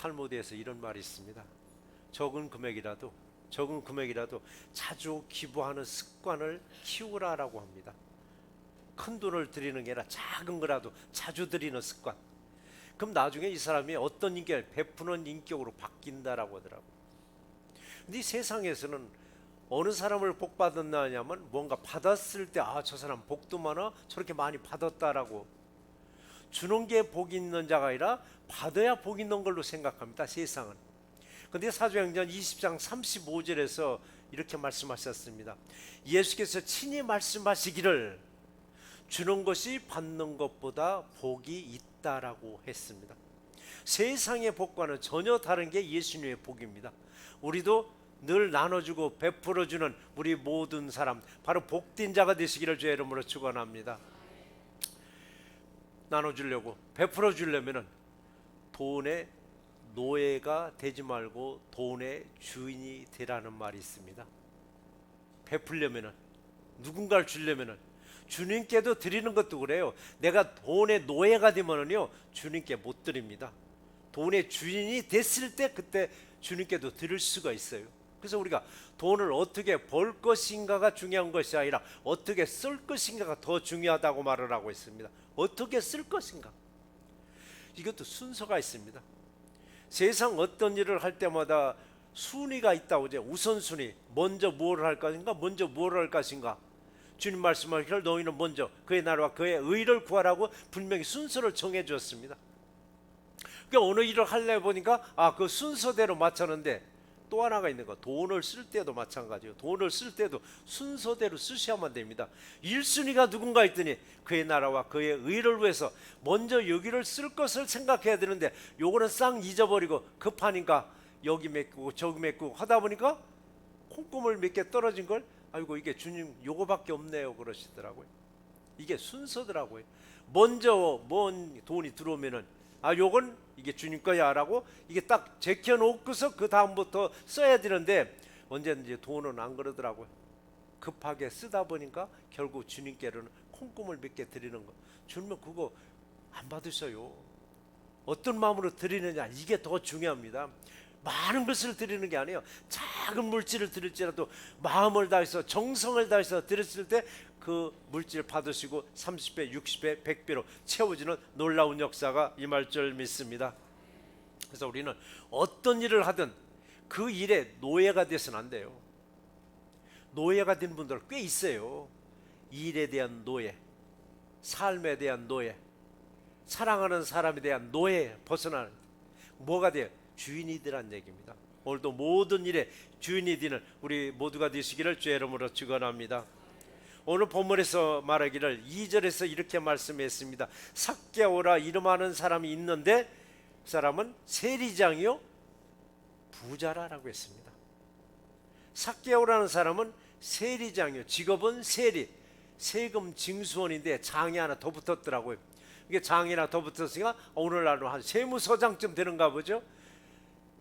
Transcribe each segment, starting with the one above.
탈무드에서 이런 말이 있습니다. 적은 금액이라도 자주 기부하는 습관을 키우라라고 합니다. 큰 돈을 드리는 게 아니라 작은 거라도 자주 드리는 습관. 그럼 나중에 이 사람이 어떤 인격을 베푸는 인격으로 바뀐다라고 하더라고요. 근데 이 세상에서는 어느 사람을 복 받았나 하냐면 뭔가 받았을 때 저 사람 복도 많아 저렇게 많이 받았다라고 주는 게 복이 있는 자가 아니라 받아야 복이 있는 걸로 생각합니다, 세상은. 근데 사도행전 20장 35절에서 이렇게 말씀하셨습니다. 예수께서 친히 말씀하시기를 주는 것이 받는 것보다 복이 있다라고 했습니다. 세상의 복과는 전혀 다른 게 예수님의 복입니다. 우리도 늘 나눠주고 베풀어주는 우리 모든 사람, 바로 복된 자가 되시기를 주의 이름으로 축원합니다. 나눠주려고 베풀어주려면 돈의 노예가 되지 말고 돈의 주인이 되라는 말이 있습니다. 베풀려면, 누군가를 주려면 주님께도 드리는 것도 그래요. 내가 돈의 노예가 되면요 주님께 못 드립니다. 돈의 주인이 됐을 때 그때 주님께도 드릴 수가 있어요. 그래서 우리가 돈을 어떻게 벌 것인가가 중요한 것이 아니라 어떻게 쓸 것인가가 더 중요하다고 말을 하고 있습니다. 어떻게 쓸 것인가, 이것도 순서가 있습니다. 세상 어떤 일을 할 때마다 순위가 있다고 하죠. 우선순위, 먼저 무엇을 할 것인가, 먼저 무엇을 할 것인가. 주님 말씀하기를 너희는 먼저 그의 나라와 그의 의를 구하라고 분명히 순서를 정해 주었습니다. 그러니까 어느 일을 하려 보니까 그 순서대로 맞췄는데, 또 하나가 있는 거, 돈을 쓸 때도 마찬가지예요. 돈을 쓸 때도 순서대로 쓰셔야만 됩니다. 1순위가 누군가 했더니 그의 나라와 그의 의를 위해서 먼저 여기를 쓸 것을 생각해야 되는데, 요거는 싹 잊어버리고 급하니까 여기 메꾸고 저기 메꾸고 하다 보니까 콩고물 몇 개 떨어진 걸 아이고 이게 주님 요거밖에 없네요 그러시더라고요. 이게 순서더라고요. 먼저 뭔 돈이 들어오면은 요건 이게 주님 거야 라고 이게 딱 제껴놓고서 그 다음부터 써야 되는데, 언제든지 돈은 안 그러더라고요. 급하게 쓰다 보니까 결국 주님께로는 콩고물 몇 개 드리는 거, 주님은 그거 안 받으셔요. 어떤 마음으로 드리느냐, 이게 더 중요합니다. 많은 것을 드리는 게 아니에요. 작은 물질을 드릴지라도 마음을 다해서 정성을 다해서 드렸을 때 그 물질 받으시고 30배, 60배, 100배로 채워지는 놀라운 역사가 임할 줄 믿습니다. 그래서 우리는 어떤 일을 하든 그 일에 노예가 돼서는 안 돼요. 노예가 된 분들 꽤 있어요. 일에 대한 노예, 삶에 대한 노예, 사랑하는 사람에 대한 노예 벗어나는, 뭐가 돼요? 주인이 되란 얘기입니다. 오늘도 모든 일에 주인이 되는 우리 모두가 되시기를 주의 이름으로 축원합니다. 오늘 본문에서 말하기를 2절에서 이렇게 말씀했습니다. 삭개오라 이름하는 사람이 있는데 그 사람은 세리장이요 부자라라고 했습니다. 삭개오라는 사람은 세리장이요, 직업은 세리, 세금 징수원인데 장이 하나 더 붙었더라고요. 이게 장이 하나 더 붙었으니까 오늘날로 한 세무서장쯤 되는가 보죠.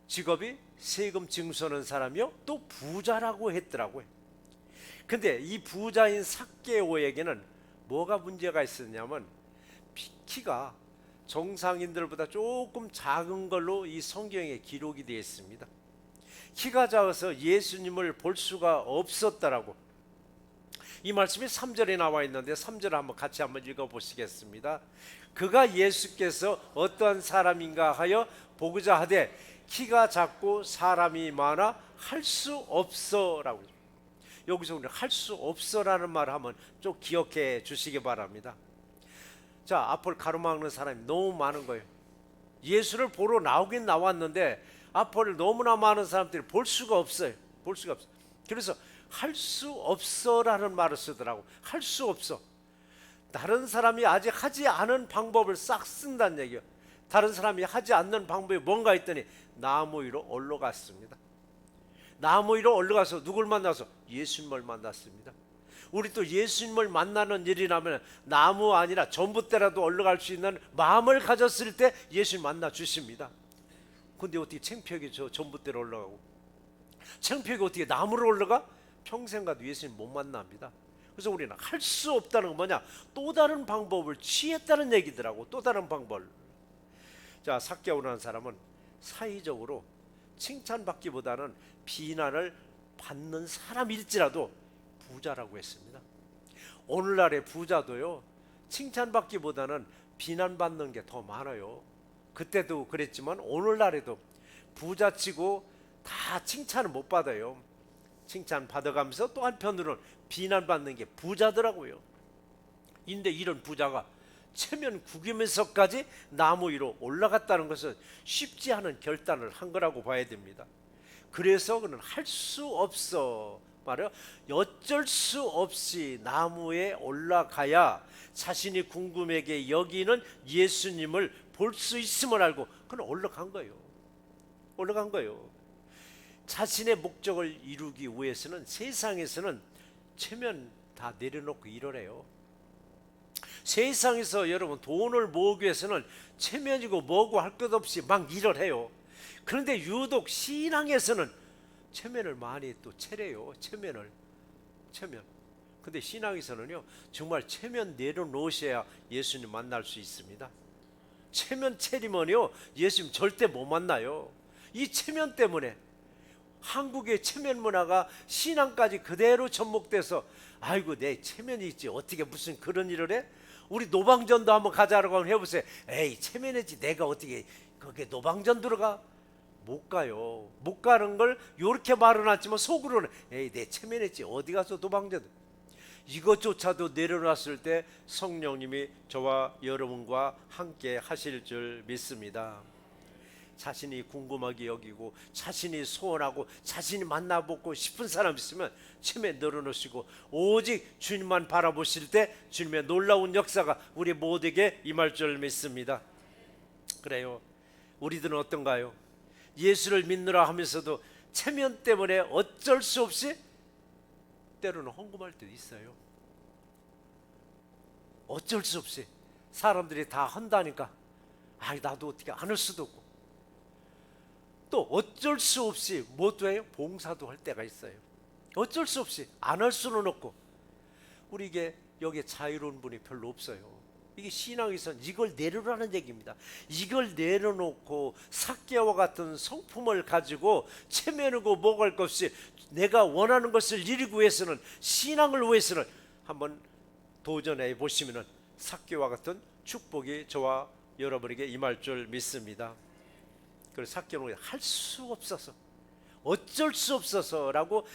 직업이 세금 징수하는 사람이요 또 부자라고 했더라고요. 근데 이 부자인 삭개오에게는 뭐가 문제가 있었냐면, 키가 정상인들보다 조금 작은 걸로 이 성경에 기록이 되어 있습니다. 키가 작아서 예수님을 볼 수가 없었다라고. 이 말씀이 3절에 나와 있는데 3절 한번 같이 한번 읽어보시겠습니다. 그가 예수께서 어떠한 사람인가 하여 보고자 하되 키가 작고 사람이 많아 할 수 없어라고. 여기서 우리는 할 수 없어라는 말을 하면 좀 기억해 주시기 바랍니다. 자, 앞을 가로막는 사람이 너무 많은 거예요. 예수를 보러 나오긴 나왔는데 앞을 너무나 많은 사람들이 볼 수가 없어요. 볼 수가 없어요. 그래서 할 수 없어라는 말을 쓰더라고. 할 수 없어. 다른 사람이 아직 하지 않은 방법을 싹 쓴다는 얘기예요. 다른 사람이 하지 않는 방법이 뭔가 했더니 나무 위로 올라갔습니다. 나무 위로 올라가서 누굴 만나서 예수님을 만났습니다. 우리 또 예수님을 만나는 일이라면 나무 아니라 전봇대라도 올라갈 수 있는 마음을 가졌을 때 예수님 만나 주십니다. 근데 어떻게 창피하게 저 전봇대로 올라가고, 창피하게 어떻게 나무로 올라가? 평생 가도 예수님 못 만납니다. 그래서 우리는 할 수 없다는 건 뭐냐? 또 다른 방법을 취했다는 얘기더라고. 또 다른 방법. 자, 삭개오라는 사람은 사회적으로 칭찬받기보다는 비난을 받는 사람일지라도 부자라고 했습니다. 오늘날의 부자도요, 칭찬받기보다는 비난받는 게 더 많아요. 그때도 그랬지만 오늘날에도 부자치고 다 칭찬을 못 받아요. 칭찬 받아가면서 또 한편으로는 비난받는 게 부자더라고요. 근데 이런 부자가 체면 구기면서까지 나무 위로 올라갔다는 것은 쉽지 않은 결단을 한 거라고 봐야 됩니다. 그래서 그는 할 수 없어 말이요, 어쩔 수 없이 나무에 올라가야 자신이 궁금하게 여기는 예수님을 볼 수 있음을 알고 그는 올라간 거예요. 올라간 거예요. 자신의 목적을 이루기 위해서는 세상에서는 체면 다 내려놓고 이러래요. 세상에서 여러분 돈을 모으기 위해서는 체면이고 뭐고 할 것 없이 막 일을 해요. 그런데 유독 신앙에서는 체면을 많이 또 차려요. 체면. 근데 신앙에서는요, 정말 체면 내려놓으셔야 예수님 만날 수 있습니다. 체면 차리면요, 예수님 절대 못 만나요. 이 체면 때문에 한국의 체면 문화가 신앙까지 그대로 접목돼서, 아이고 내 체면이 있지 어떻게 무슨 그런 일을 해? 우리 노방전도 한번 가자라고 한번 해보세요. 에이 체면이지 내가 어떻게 거기에 노방전 들어가? 못 가요. 못 가는 걸 이렇게 말은 하지만 속으로는 에이 내 체면했지 어디 가서 노방전. 이것조차도 내려놨을 때 성령님이 저와 여러분과 함께 하실 줄 믿습니다. 자신이 궁금하게 여기고 자신이 소원하고 자신이 만나보고 싶은 사람 있으면 체면 늘어놓으시고 오직 주님만 바라보실 때 주님의 놀라운 역사가 우리 모두에게 임할 줄 믿습니다. 그래요. 우리들은 어떤가요? 예수를 믿느라 하면서도 체면 때문에 어쩔 수 없이 때로는 헌금할 때도 있어요. 어쩔 수 없이 사람들이 다 한다니까 나도 어떻게 안 할 수도 없고, 또 어쩔 수 없이 뭐도 해요? 봉사도 할 때가 있어요. 어쩔 수 없이 안 할 수는 없고. 우리 이게 여기에 자유로운 분이 별로 없어요. 이게 신앙에서는 이걸 내려라는 얘기입니다. 이걸 내려놓고 삭개와 같은 성품을 가지고 체면이고 뭐고 할 것 없이 내가 원하는 것을 이루기 위해서는, 신앙을 위해서는 한번 도전해 보시면은 삭개와 같은 축복이 저와 여러분에게 임할 줄 믿습니다. 그래서 삭개는 할 수 없어서, 어쩔 수 없어서라고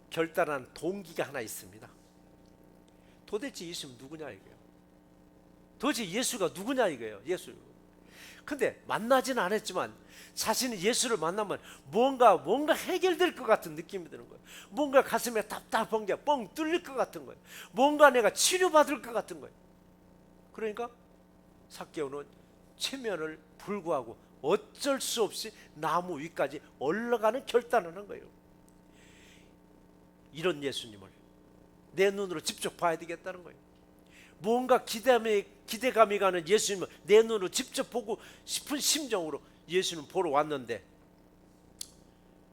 결단한 동기가 하나 있습니다. 도대체 예수는 누구냐 이거예요. 도대체 예수가 누구냐 이거예요. 예수. 근데 만나지는 않았지만 자신이 예수를 만나면 뭔가 해결될 것 같은 느낌이 드는 거예요. 뭔가 가슴에 답답한 게 뻥 뚫릴 것 같은 거예요. 뭔가 내가 치료받을 것 같은 거예요. 그러니까 삭개오는 체면을 불구하고 어쩔 수 없이 나무 위까지 올라가는 결단을 한 거예요. 이런 예수님을 내 눈으로 직접 봐야 되겠다는 거예요. 뭔가 기대감이 가는 예수님을 내 눈으로 직접 보고 싶은 심정으로 예수님 보러 왔는데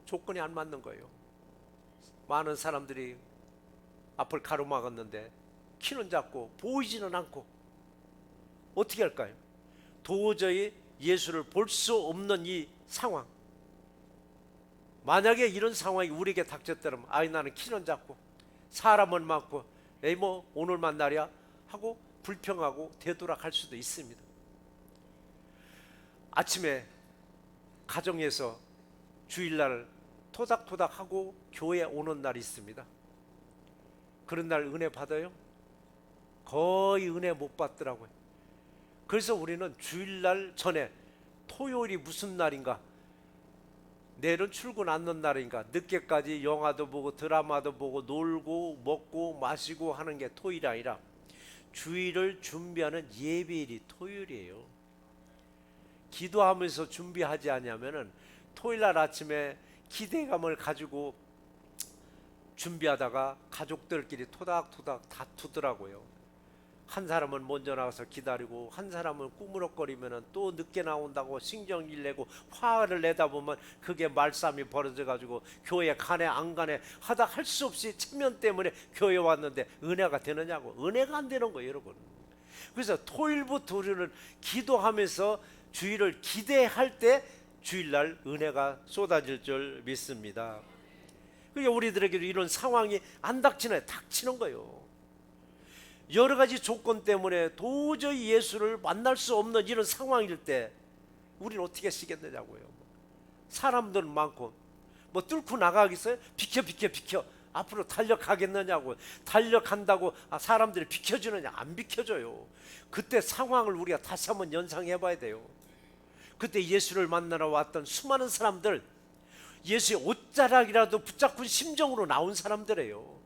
조건이 안 맞는 거예요. 많은 사람들이 앞을 가로막았는데 키는 작고 보이지는 않고 어떻게 할까요? 도저히 예수를 볼 수 없는 이 상황. 만약에 이런 상황이 우리에게 닥쳤다면 나는 키는 작고 사람은 많고 에이 뭐 오늘만 날이야 하고 불평하고 되돌아갈 수도 있습니다. 아침에 가정에서 주일날 토닥토닥하고 교회에 오는 날이 있습니다. 그런 날 은혜 받아요? 거의 은혜 못 받더라고요. 그래서 우리는 주일날 전에 토요일이 무슨 날인가, 내일은 출근 않는 날인가, 늦게까지 영화도 보고 드라마도 보고 놀고 먹고 마시고 하는 게 토요일이 아니라 주일을 준비하는 예배일이 토요일이에요. 기도하면서 준비하지 않으면은 토요일날 아침에 기대감을 가지고 준비하다가 가족들끼리 토닥토닥 다투더라고요. 한 사람은 먼저 나가서 기다리고 한 사람은 꾸무럭거리면 또 늦게 나온다고 신경질 내고 화를 내다 보면 그게 말싸움이 벌어져 가지고 교회 가네 안 가네 하다 할 수 없이 체면 때문에 교회 왔는데 은혜가 되느냐고. 은혜가 안 되는 거예요 여러분. 그래서 토요일부터 우리는 기도하면서 주일을 기대할 때 주일날 은혜가 쏟아질 줄 믿습니다. 그러니까 우리들에게도 이런 상황이 안 닥치나요? 닥치는 거예요. 여러 가지 조건 때문에 도저히 예수를 만날 수 없는 이런 상황일 때 우리는 어떻게 쓰겠느냐고요. 사람들은 많고 뭐 뚫고 나가겠어요? 비켜 비켜 비켜. 앞으로 달려가겠느냐고. 달려간다고 사람들이 비켜주느냐? 안 비켜줘요. 그때 상황을 우리가 다시 한번 연상해 봐야 돼요. 그때 예수를 만나러 왔던 수많은 사람들, 예수의 옷자락이라도 붙잡고 심정으로 나온 사람들이에요.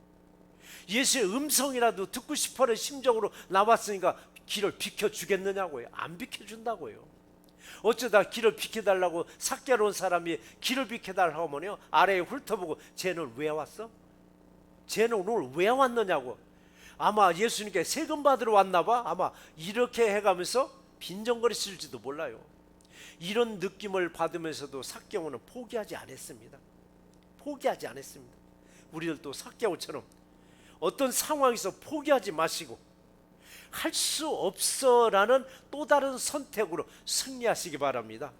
예수의 음성이라도 듣고 싶어하는 심정으로 나왔으니까 길을 비켜주겠느냐고요. 안 비켜준다고요. 어쩌다 길을 비켜달라고 삭개로 온 사람이 길을 비켜달라고 하면요, 아래에 훑어보고 쟤는 왜 왔어? 쟤는 오늘 왜 왔느냐고. 아마 예수님께 세금 받으러 왔나 봐. 아마 이렇게 해가면서 빈정거렸을지도 몰라요. 이런 느낌을 받으면서도 삭개오는 포기하지 않았습니다. 포기하지 않았습니다. 우리들도 삭개오처럼 어떤 상황에서 포기하지 마시고 할 수 없어라는 또 다른 선택으로 승리하시기 바랍니다.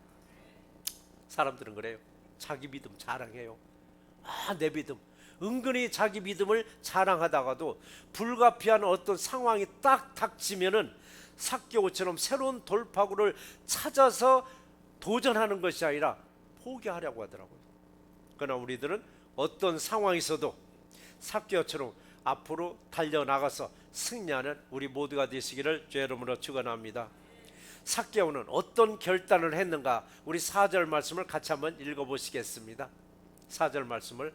사람들은 그래요. 자기 믿음 자랑해요. 내 믿음. 은근히 자기 믿음을 자랑하다가도 불가피한 어떤 상황이 딱 닥치면은 삭개오처럼 새로운 돌파구를 찾아서 도전하는 것이 아니라 포기하려고 하더라고요. 그러나 우리들은 어떤 상황에서도 삭개오처럼 앞으로 달려나가서 승리하는 우리 모두가 되시기를 주의 이름으로 축원합니다. 삭개오는 어떤 결단을 했는가? 우리 4절 말씀을 같이 한번 읽어보시겠습니다. 4절 말씀을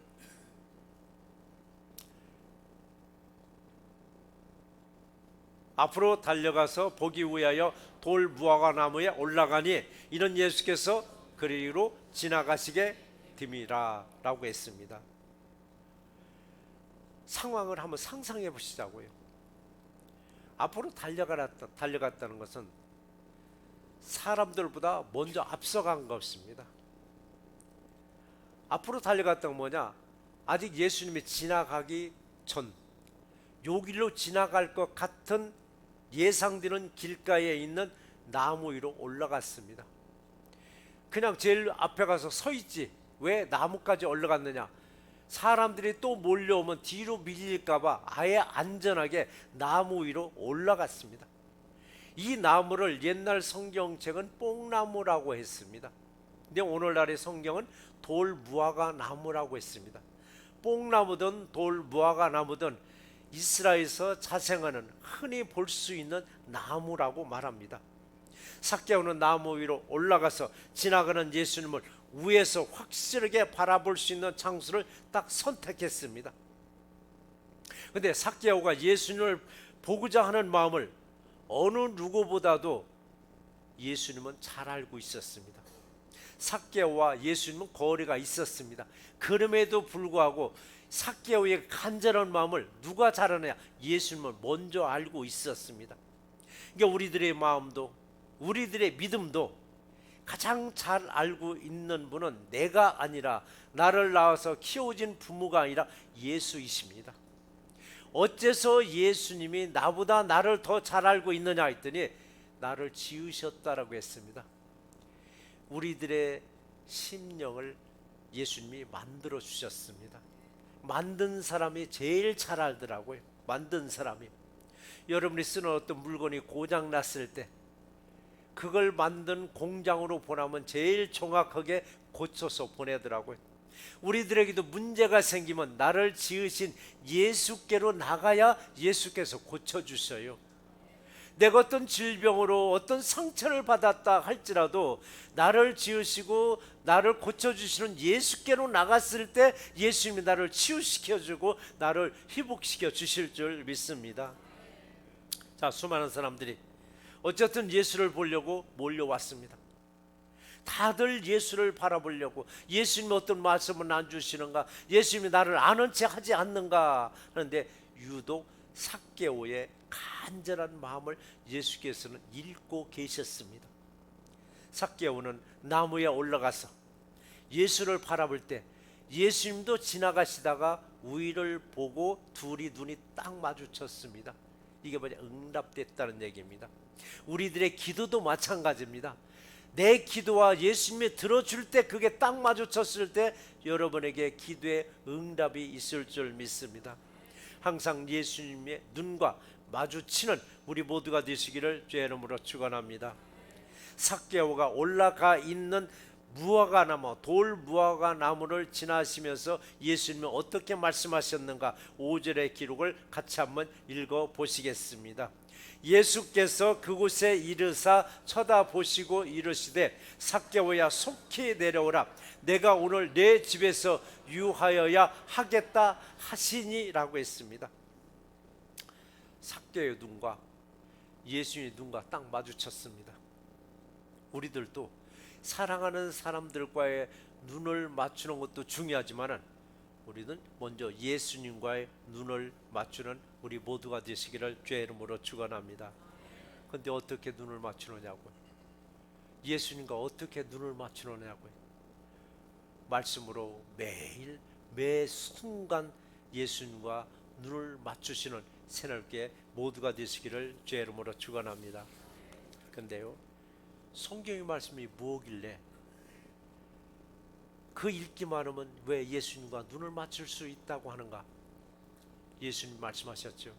앞으로 달려가서 보기 위하여 돌 무화과 나무에 올라가니 이는 예수께서 그리로 지나가시게 됨이라 라고 했습니다. 상황을 한번 상상해 보시자고요. 앞으로 달려갔다는 것은 사람들보다 먼저 앞서간 것입니다. 앞으로 달려갔다는 뭐냐? 아직 예수님이 지나가기 전 요 길로 지나갈 것 같은 예상되는 길가에 있는 나무 위로 올라갔습니다. 그냥 제일 앞에 가서 서 있지 왜 나무까지 올라갔느냐? 사람들이 또 몰려오면 뒤로 밀릴까봐 아예 안전하게 나무 위로 올라갔습니다. 이 나무를 옛날 성경책은 뽕나무라고 했습니다. 근데 오늘날의 성경은 돌무화과 나무라고 했습니다. 뽕나무든 돌무화과 나무든 이스라엘에서 자생하는 흔히 볼 수 있는 나무라고 말합니다. 삭개오는 나무 위로 올라가서 지나가는 예수님을 위에서 확실하게 바라볼 수 있는 장소를 딱 선택했습니다. 그런데 삭개오가 예수님을 보고자 하는 마음을 어느 누구보다도 예수님은 잘 알고 있었습니다. 삭개오와 예수님은 거리가 있었습니다. 그럼에도 불구하고 삭개오의 간절한 마음을 누가 잘 아느냐? 예수님은 먼저 알고 있었습니다. 그러니까 우리들의 마음도 우리들의 믿음도 가장 잘 알고 있는 분은 내가 아니라 나를 낳아서 키워준 부모가 아니라 예수이십니다. 어째서 예수님이 나보다 나를 더 잘 알고 있느냐 했더니 나를 지으셨다라고 했습니다. 우리들의 심령을 예수님이 만들어 주셨습니다. 만든 사람이 제일 잘 알더라고요. 만든 사람이. 여러분이 쓰는 어떤 물건이 고장 났을 때 그걸 만든 공장으로 보내면 제일 정확하게 고쳐서 보내더라고요. 우리들에게도 문제가 생기면 나를 지으신 예수께로 나가야 예수께서 고쳐주셔요. 내가 어떤 질병으로 어떤 상처를 받았다 할지라도 나를 지으시고 나를 고쳐주시는 예수께로 나갔을 때 예수님이 나를 치유시켜주고 나를 회복시켜 주실 줄 믿습니다. 자, 수많은 사람들이 어쨌든 예수를 보려고 몰려왔습니다. 다들 예수를 바라보려고, 예수님이 어떤 말씀을 안 주시는가, 예수님이 나를 아는 체 하지 않는가 하는데 유독 삭개오의 간절한 마음을 예수께서는 읽고 계셨습니다. 삭개오는 나무에 올라가서 예수를 바라볼 때 예수님도 지나가시다가 위를 보고 둘이 눈이 딱 마주쳤습니다. 이게 뭐냐? 응답됐다는 얘기입니다. 우리들의 기도도 마찬가지입니다. 내 기도와 예수님이 들어줄 때 그게 딱 마주쳤을 때 여러분에게 기도의 응답이 있을 줄 믿습니다. 항상 예수님의 눈과 마주치는 우리 모두가 되시기를 주의 이름으로 축원합니다. 삭개오가 올라가 있는 무화과나무, 돌 무화과나무를 지나시면서 예수님이 어떻게 말씀하셨는가 5절의 기록을 같이 한번 읽어 보시겠습니다. 예수께서 그곳에 이르사 쳐다보시고 이르시되 삭개오야 속히 내려오라 내가 오늘 내 집에서 유하여야 하겠다 하시니라고 했습니다. 삭개오의 눈과 예수님의 눈과 딱 마주쳤습니다. 우리들도 사랑하는 사람들과의 눈을 맞추는 것도 중요하지만 우리는 먼저 예수님과의 눈을 맞추는 우리 모두가 되시기를 주의 이름으로 축원합니다. 그런데 어떻게 눈을 맞추느냐고요? 예수님과 어떻게 눈을 맞추느냐고요? 말씀으로 매일 매 순간 예수님과 눈을 맞추시는 새롭게 모두가 되시기를 주의 이름으로 축원합니다. 근데요, 성경의 말씀이 뭐길래 그 읽기만 하면 왜 예수님과 눈을 맞출 수 있다고 하는가? 예수님 말씀하셨죠.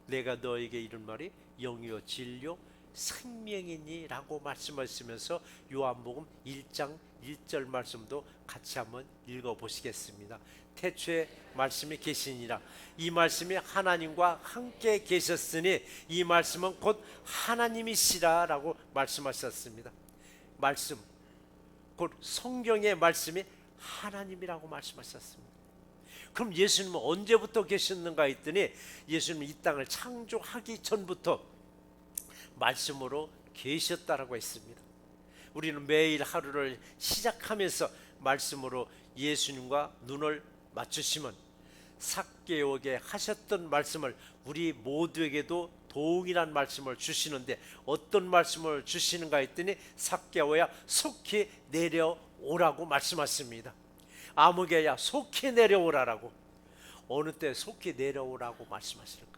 내가 너에게 이른 말이 영이요 진리요 생명이니 라고 말씀하시면서 요한복음 1장 1절 말씀도 같이 한번 읽어보시겠습니다. 태초에 말씀이 계시니라 이 말씀이 하나님과 함께 계셨으니 이 말씀은 곧 하나님이시라 라고 말씀하셨습니다. 말씀 곧 성경의 말씀이 하나님이라고 말씀하셨습니다. 그럼 예수님은 언제부터 계셨는가 했더니 예수님은 이 땅을 창조하기 전부터 말씀으로 계셨다라고 했습니다. 우리는 매일 하루를 시작하면서 말씀으로 예수님과 눈을 맞추시면 삭개오에게 하셨던 말씀을 우리 모두에게도 동일한 말씀을 주시는데 어떤 말씀을 주시는가 했더니 삭개오야 속히 내려오라고 말씀하십니다. 아무개야 속히 내려오라라고. 어느 때 속히 내려오라고 말씀하실까?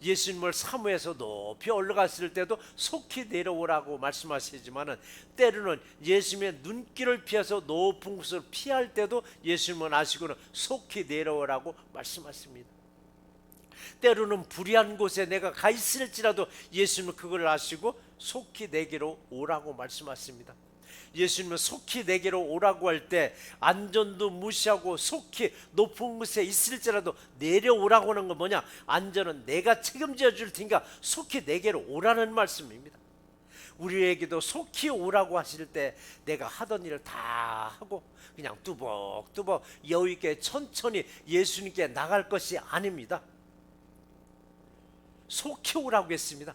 예수님을 사무에서 높이 올라갔을 때도 속히 내려오라고 말씀하시지만은 때로는 예수님의 눈길을 피해서 높은 곳을 피할 때도 예수님은 아시고는 속히 내려오라고 말씀하십니다. 때로는 불의한 곳에 내가 가 있을지라도 예수님은 그걸 아시고 속히 내게로 오라고 말씀하십니다. 예수님은 속히 내게로 오라고 할 때 안전도 무시하고 속히 높은 곳에 있을지라도 내려오라고 하는 건 뭐냐? 안전은 내가 책임져 줄 테니까 속히 내게로 오라는 말씀입니다. 우리에게도 속히 오라고 하실 때 내가 하던 일을 다 하고 그냥 뚜벅뚜벅 여유있게 천천히 예수님께 나갈 것이 아닙니다. 속히 오라고 했습니다.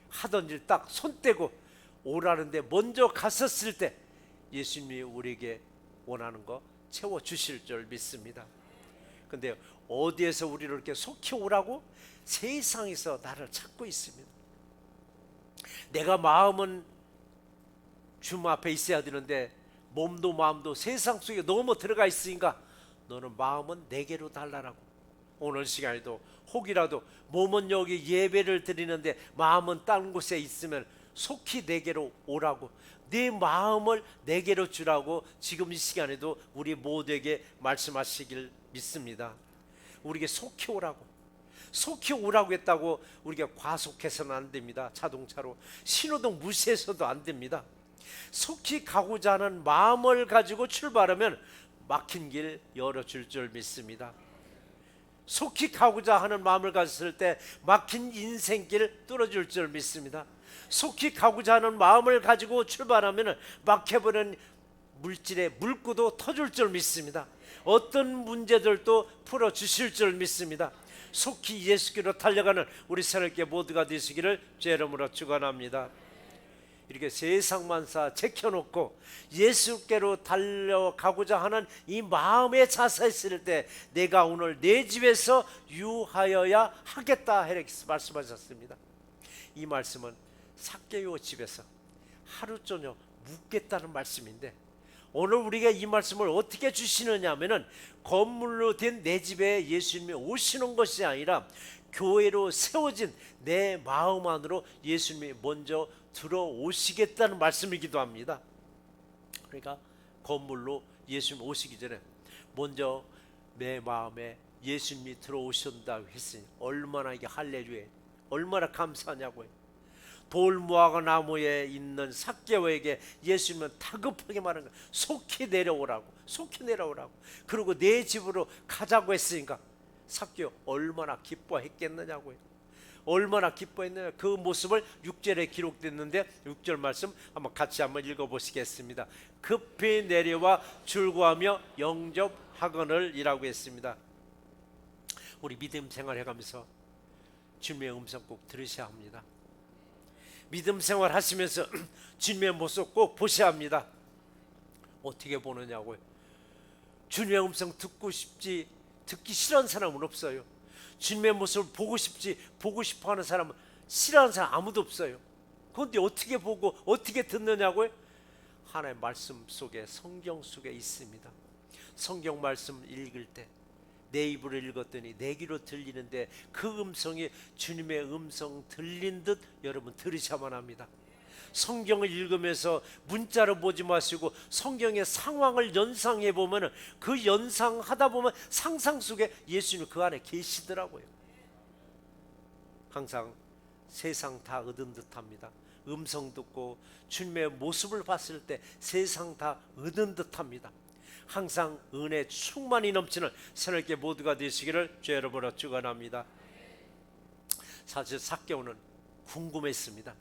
하던 일 딱 손 떼고 오라는데 먼저 갔었을 때 예수님이 우리에게 원하는 거 채워주실 줄 믿습니다. 근데 어디에서 우리를 이렇게 속히 오라고? 세상에서 나를 찾고 있습니다. 내가 마음은 주님 앞에 있어야 되는데 몸도 마음도 세상 속에 너무 들어가 있으니까 너는 마음은 내게로 달라라고. 오늘 시간에도 혹이라도 몸은 여기 예배를 드리는데 마음은 다른 곳에 있으면 속히 내게로 오라고, 네 마음을 내게로 주라고 지금 이 시간에도 우리 모두에게 말씀하시길 믿습니다. 우리에게 속히 오라고, 속히 오라고 했다고 우리가 과속해서는 안 됩니다. 자동차로 신호등 무시해서도 안 됩니다. 속히 가고자 하는 마음을 가지고 출발하면 막힌 길 열어줄 줄 믿습니다. 속히 가고자 하는 마음을 가졌을 때 막힌 인생길 뚫어줄 줄 믿습니다. 속히 가고자 하는 마음을 가지고 출발하면 막혀버린 물질의 물구도 터질 줄 믿습니다. 어떤 문제들도 풀어주실 줄 믿습니다. 속히 예수께로 달려가는 우리 새롭게 모두가 되시기를 주의 이름으로 축원합니다. 이렇게 세상 만사 제껴놓고 예수께로 달려가고자 하는 이 마음의 자세에 있을 때 내가 오늘 내 집에서 유하여야 하겠다 이렇게 말씀하셨습니다. 이 말씀은 삭개오 집에서 하루 저녁 묵겠다는 말씀인데 오늘 우리가 이 말씀을 어떻게 주시느냐 하면은 건물로 된 내 집에 예수님이 오시는 것이 아니라 교회로 세워진 내 마음 안으로 예수님이 먼저 들어오시겠다는 말씀이기도 합니다. 그러니까 건물로 예수님 오시기 전에 먼저 내 마음에 예수님이 들어오신다고 했으니 얼마나 이게 할렐루야, 얼마나 감사하냐고요. 돌무화과 나무에 있는 삭개오에게 예수님은 다급하게 말한 거예요. 속히 내려오라고, 속히 내려오라고. 그리고 내 집으로 가자고 했으니까 삭개오 얼마나 기뻐했겠느냐고요. 얼마나 기뻐했느냐. 그 모습을 6절에 기록됐는데 6절 말씀 한번 같이 한번 읽어보시겠습니다. 급히 내려와 출구하며 영접하거늘 이라고 했습니다. 우리 믿음 생활해가면서 주님의 음성 꼭 들으셔야 합니다. 믿음 생활 하시면서 주님의 모습 꼭 보셔야 합니다. 어떻게 보느냐고요. 주님의 음성 듣고 싶지 듣기 싫어하는 사람은 없어요. 주님의 모습을 보고 싶지 보고 싶어하는 사람은 싫어하는 사람 아무도 없어요. 그런데 어떻게 보고 어떻게 듣느냐고요. 하나님의 말씀 속에, 성경 속에 있습니다. 성경 말씀 읽을 때 내 입으로 읽었더니 내 귀로 들리는데 그 음성이 주님의 음성 들린 듯 여러분 들으셔야만 합니다. 성경을 읽으면서 문자로 보지 마시고 성경의 상황을 연상해 보면 그 연상하다 보면 상상 속에 예수님이 그 안에 계시더라고요. 항상 세상 다 얻은 듯합니다. 음성 듣고 주님의 모습을 봤을 때 세상 다 얻은 듯합니다. 항상 은혜 충만히 넘치는 새롭게 모두가 되시기를 주 여러분으로 축원합니다. 사실 삭개오는 궁금했습니다.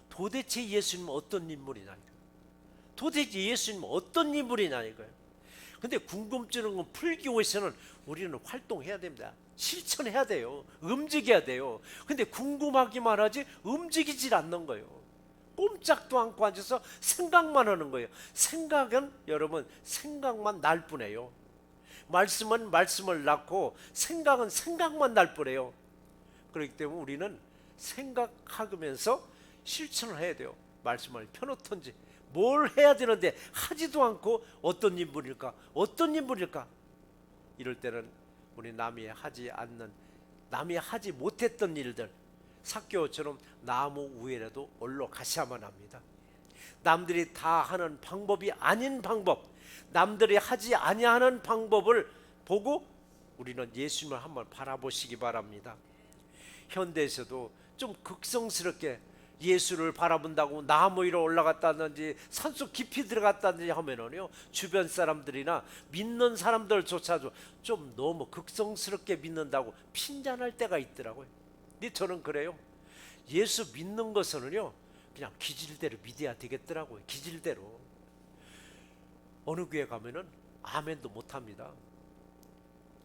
도대체 예수님은 어떤 인물이냐, 도대체 예수님은 어떤 인물이냐 이거예요. 근데 궁금증은 풀기 위해서는 우리는 활동해야 됩니다. 실천해야 돼요. 움직여야 돼요. 근데 궁금하기만 하지 움직이질 않는 거예요. 꼼짝도 않고 앉아서 생각만 하는 거예요. 생각은 여러분 생각만 날 뿐이에요. 말씀은 말씀을 낳고 생각은 생각만 날 뿐이에요. 그렇기 때문에 우리는 생각하면서 실천을 해야 돼요. 말씀을 펴놓든지 뭘 해야 되는데 하지도 않고 어떤 인물일까, 어떤 인물일까. 이럴 때는 우리 남이 하지 않는, 남이 하지 못했던 일들, 삭개오처럼 나무 위에라도 올라가셔야만 합니다. 남들이 다 하는 방법이 아닌 방법, 남들이 하지 아니하는 방법을 보고 우리는 예수님을 한번 바라보시기 바랍니다. 현대에서도 좀 극성스럽게 예수를 바라본다고 나무 위로 올라갔다든지 산속 깊이 들어갔다든지 하면은요, 주변 사람들이나 믿는 사람들조차도 좀 너무 극성스럽게 믿는다고 핀잔할 때가 있더라고요. 근데 저는 그래요. 예수 믿는 것은요 그냥 기질대로 믿어야 되겠더라고요. 기질대로. 어느 교회 가면은 아멘도 못합니다.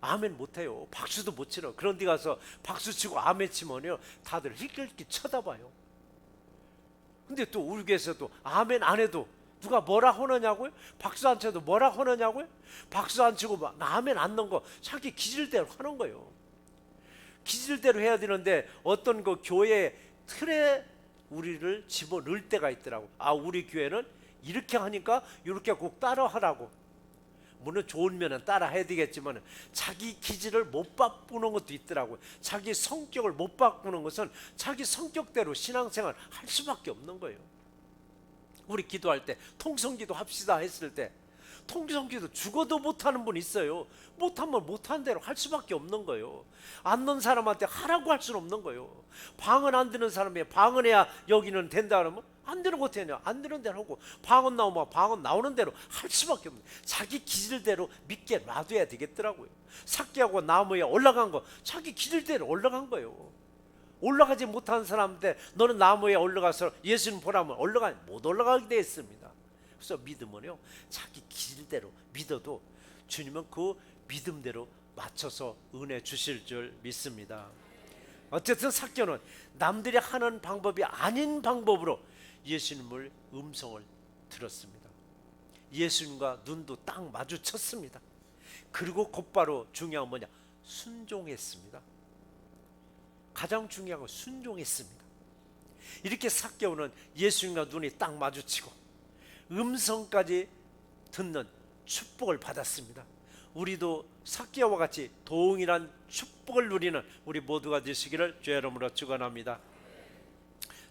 아멘 못해요. 박수도 못 치러. 그런 데 가서 박수 치고 아멘 치면요 다들 힐끗힐끗 쳐다봐요. 근데 또 우리 교회에서도 아멘 안 해도 누가 뭐라 하느냐고요? 박수 안 쳐도 뭐라 하느냐고요? 박수 안 치고 막 아멘 안 넣은 거 자기 기질대로 하는 거예요. 기질대로 해야 되는데 어떤 그 교회 틀에 우리를 집어넣을 때가 있더라고. 아, 우리 교회는 이렇게 하니까 이렇게 꼭 따라 하라고. 물론 좋은 면은 따라 해야 되겠지만 자기 기질을 못 바꾸는 것도 있더라고요. 자기 성격을 못 바꾸는 것은 자기 성격대로 신앙생활 할 수밖에 없는 거예요. 우리 기도할 때 통성기도 합시다 했을 때 통성기도 죽어도 못하는 분 있어요. 못하면 못하는 대로 할 수밖에 없는 거예요. 안 넣은 사람한테 하라고 할 수는 없는 거예요. 방언 안 드는 사람이 방언 해야 여기는 된다 그러면 안 되는 것 같아요. 안 되는 대로 하고 방언 나오면 방언 나오는 대로 할 수밖에 없는, 자기 기질대로 믿게 놔둬야 되겠더라고요. 삭개하고 나무에 올라간 거 자기 기질대로 올라간 거예요. 올라가지 못한 사람한테 너는 나무에 올라가서 예수님 보라면 못 올라가게 되어 있습니다. 그래서 믿음은요 자기 기질대로 믿어도 주님은 그 믿음대로 맞춰서 은혜 주실 줄 믿습니다. 어쨌든 삭개오는 남들이 하는 방법이 아닌 방법으로 예수님을 음성을 들었습니다. 예수님과 눈도 딱 마주쳤습니다. 그리고 곧바로 중요한 뭐냐, 순종했습니다. 가장 중요한 건 순종했습니다. 이렇게 삭개오는 예수님과 눈이 딱 마주치고 음성까지 듣는 축복을 받았습니다. 우리도 삭개오와 같이 동일한 축복을 누리는 우리 모두가 되시기를 주의 이름으로 축원합니다.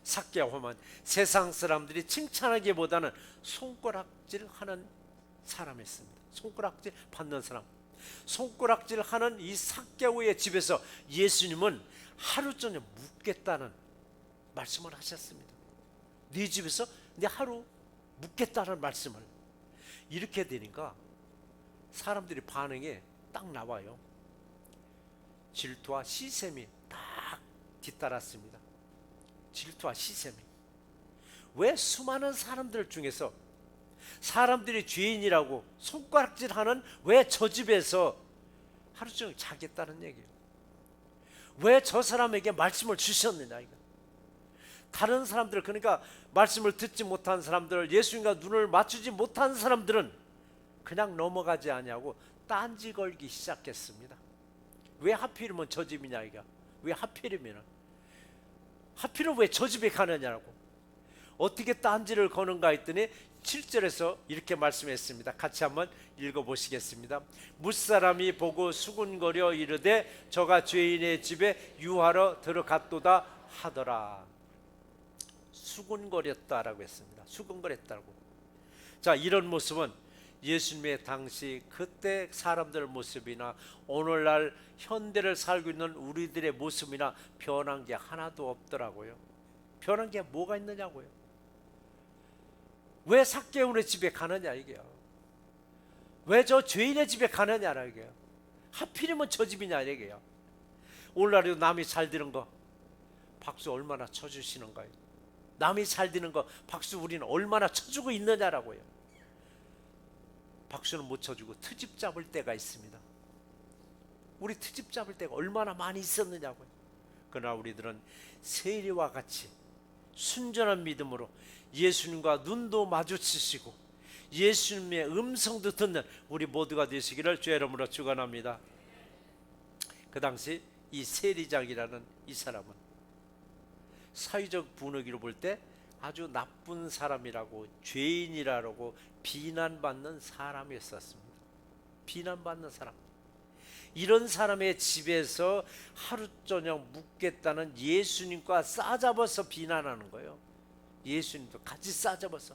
삭개오만 세상 사람들이 칭찬하기보다는 손가락질하는 사람이었습니다. 손가락질 받는 사람. 손가락질하는 이 삭개오의 집에서 예수님은 하루 저녁 묵겠다는 말씀을 하셨습니다. 네 집에서 네 하루 묵겠다는 말씀을. 이렇게 되니까 사람들이 반응이 딱 나와요. 질투와 시샘이 딱 뒤따랐습니다. 질투와 시샘이. 왜 수많은 사람들 중에서 사람들이 죄인이라고 손가락질하는 왜 저 집에서 하루 종일 자겠다는 얘기예요. 왜 저 사람에게 말씀을 주셨느냐 이거. 다른 사람들, 그러니까 말씀을 듣지 못한 사람들, 예수님과 눈을 맞추지 못한 사람들은 그냥 넘어가지 아니하고 딴지 걸기 시작했습니다. 왜 하필이면 저 집이냐 이거. 왜 하필이면 왜 저 집에 가느냐고. 어떻게 딴지를 거는가 했더니 7절에서 이렇게 말씀했습니다. 같이 한번 읽어보시겠습니다. 무사람이 보고 수군거려 이르되 저가 죄인의 집에 유하러 들어갔도다 하더라. 수군거렸다라고 했습니다. 수군거렸다고. 자, 이런 모습은 예수님의 당시 그때 사람들 모습이나 오늘날 현대를 살고 있는 우리들의 모습이나 변한 게 하나도 없더라고요. 변한 게 뭐가 있느냐고요. 왜 삭개오의 집에 가느냐 이게요. 왜 저 죄인의 집에 가느냐라 이게요. 하필이면 저 집이냐 이게요. 오늘날에도 남이 잘 되는 거 박수 얼마나 쳐주시는가요. 남이 잘 되는 거 박수 우리는 얼마나 쳐주고 있느냐라고요. 박수는 못 쳐주고 트집 잡을 때가 있습니다. 우리 트집 잡을 때가 얼마나 많이 있었느냐고요. 그러나 우리들은 세리와 같이 순전한 믿음으로 예수님과 눈도 마주치시고 예수님의 음성도 듣는 우리 모두가 되시기를 주의 이름으로 축원합니다. 그 당시 이 세리장이라는 이 사람은 사회적 분위기로 볼 때 아주 나쁜 사람이라고, 죄인이라고 비난받는 사람이었습니다. 비난받는 사람. 이런 사람의 집에서 하루 저녁 묵겠다는 예수님과 싸잡아서 비난하는 거예요. 예수님도 같이 싸잡아서.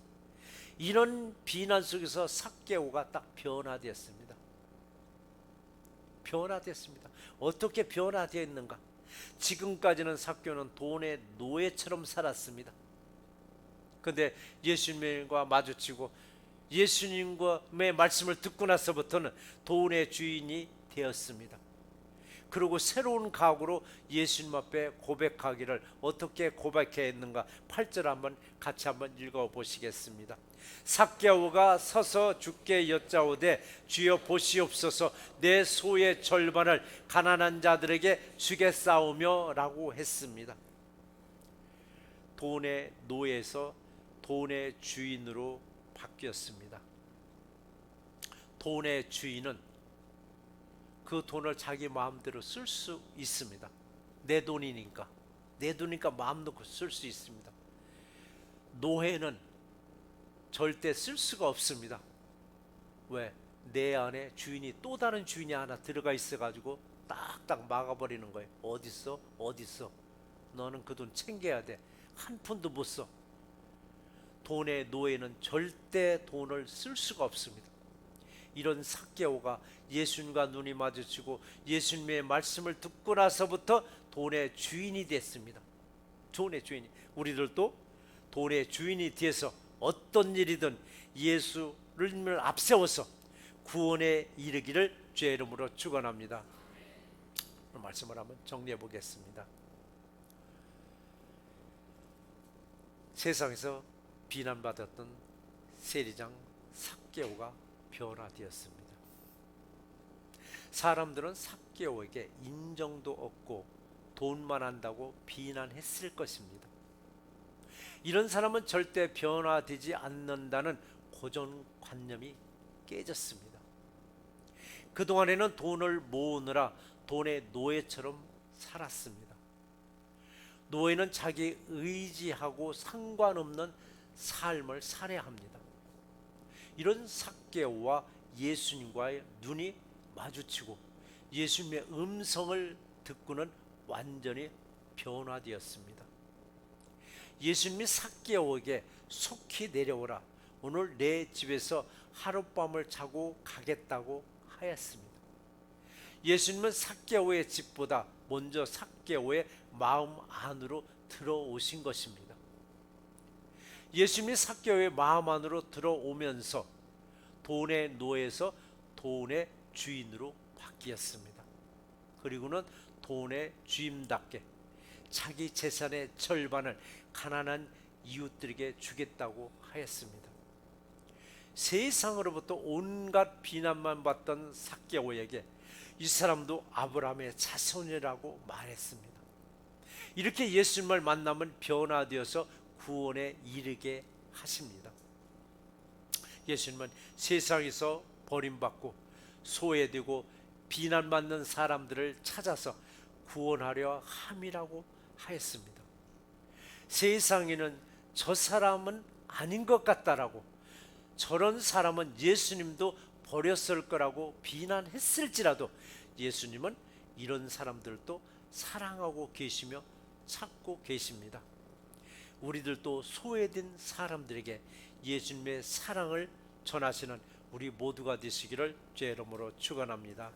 이런 비난 속에서 삭개오가 딱 변화되었습니다. 변화됐습니다. 어떻게 변화되었는가? 지금까지는 삭개오는 돈의 노예처럼 살았습니다. 그런데 예수님과 마주치고 예수님의 말씀을 듣고 나서부터는 돈의 주인이 되었습니다. 그리고 새로운 각오로 예수님 앞에 고백하기를 어떻게 고백했는가 8절 한번 같이 한번 읽어보시겠습니다. 삭개오가 서서 주께 여짜오되 주여 보시옵소서 내 소의 절반을 가난한 자들에게 주겠사오며 라고 했습니다. 돈의 노예에서 돈의 주인으로 바뀌었습니다. 돈의 주인은 그 돈을 자기 마음대로 쓸 수 있습니다. 내 돈이니까 마음 놓고 쓸 수 있습니다. 노예는 절대 쓸 수가 없습니다. 왜? 내 안에 주인이 또 다른 주인이 하나 들어가 있어가지고 딱딱 막아버리는 거예요. 어딨어? 너는 그 돈 챙겨야 돼. 한 푼도 못 써. 돈의 노예는 절대 돈을 쓸 수가 없습니다. 이런 삭개오가 예수님과 눈이 마주치고 예수님의 말씀을 듣고 나서부터 돈의 주인이 됐습니다. 돈의 주인이. 우리들도 돈의 주인이 돼서 어떤 일이든 예수를 앞세워서 구원에 이르기를 주의 이름으로 축원합니다. 말씀을 한번 정리해 보겠습니다. 세상에서 비난받았던 세리장 삭개오가 변화되었습니다. 사람들은 삭개오에게 인정도 없고 돈만 한다고 비난했을 것입니다. 이런 사람은 절대 변화되지 않는다는 고정관념이 깨졌습니다. 그동안에는 돈을 모으느라 돈의 노예처럼 살았습니다. 노예는 자기 의지하고 상관없는 삶을 살아야 합니다. 이런 삭개오와 예수님과의 눈이 마주치고 예수님의 음성을 듣고는 완전히 변화되었습니다. 예수님이 삭개오에게 속히 내려오라, 오늘 내 집에서 하룻밤을 자고 가겠다고 하였습니다. 예수님은 삭개오의 집보다 먼저 삭개오의 마음 안으로 들어오신 것입니다. 예수님이 삭개오의 마음 안으로 들어오면서 돈의 노예에서 돈의 주인으로 바뀌었습니다. 그리고는 돈의 주인답게 자기 재산의 절반을 가난한 이웃들에게 주겠다고 하였습니다. 세상으로부터 온갖 비난만 받던 삭개오에게 이 사람도 아브라함의 자손이라고 말했습니다. 이렇게 예수님을 만나면 변화되어서 구원에 이르게 하십니다. 예수님은 세상에서 버림받고 소외되고 비난받는 사람들을 찾아서 구원하려 함이라고 하였습니다. 세상에는 저 사람은 아닌 것 같다라고, 저런 사람은 예수님도 버렸을 거라고 비난했을지라도 예수님은 이런 사람들도 사랑하고 계시며 찾고 계십니다. 우리들도 소외된 사람들에게 예수님의 사랑을 전하시는 우리 모두가 되시기를 주의 이름으로 축원합니다.